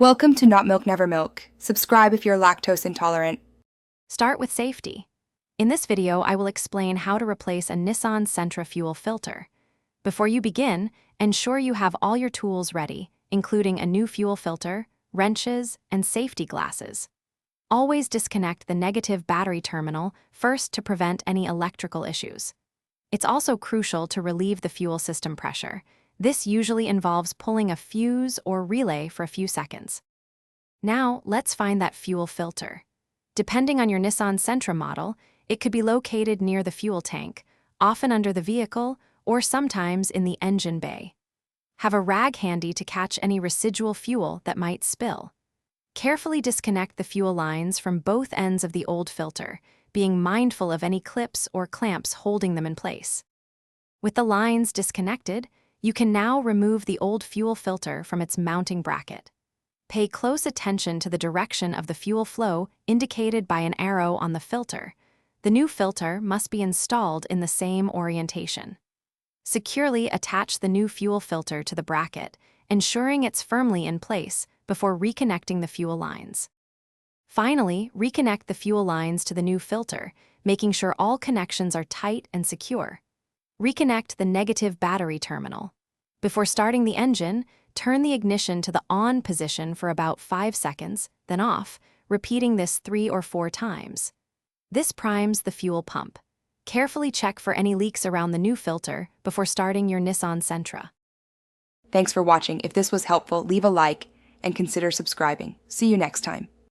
Welcome to Not Milk Never Milk. Subscribe if you're lactose intolerant. Start with safety. In this video, I will explain how to replace a Nissan Sentra fuel filter. Before you begin, ensure you have all your tools ready, including a new fuel filter, wrenches, and safety glasses. Always disconnect the negative battery terminal first to prevent any electrical issues. It's also crucial to relieve the fuel system pressure. This usually involves pulling a fuse or relay for a few seconds. Now, let's find that fuel filter. Depending on your Nissan Sentra model, it could be located near the fuel tank, often under the vehicle, or sometimes in the engine bay. Have a rag handy to catch any residual fuel that might spill. Carefully disconnect the fuel lines from both ends of the old filter, being mindful of any clips or clamps holding them in place. With the lines disconnected, you can now remove the old fuel filter from its mounting bracket. Pay close attention to the direction of the fuel flow indicated by an arrow on the filter. The new filter must be installed in the same orientation. Securely attach the new fuel filter to the bracket, ensuring it's firmly in place before reconnecting the fuel lines. Finally, reconnect the fuel lines to the new filter, making sure all connections are tight and secure. Reconnect the negative battery terminal. Before starting the engine, turn the ignition to the on position for about 5 seconds, then off, repeating this 3 or 4 times. This primes the fuel pump. Carefully check for any leaks around the new filter before starting your Nissan Sentra. Thanks for watching. If this was helpful, leave a like and consider subscribing. See you next time.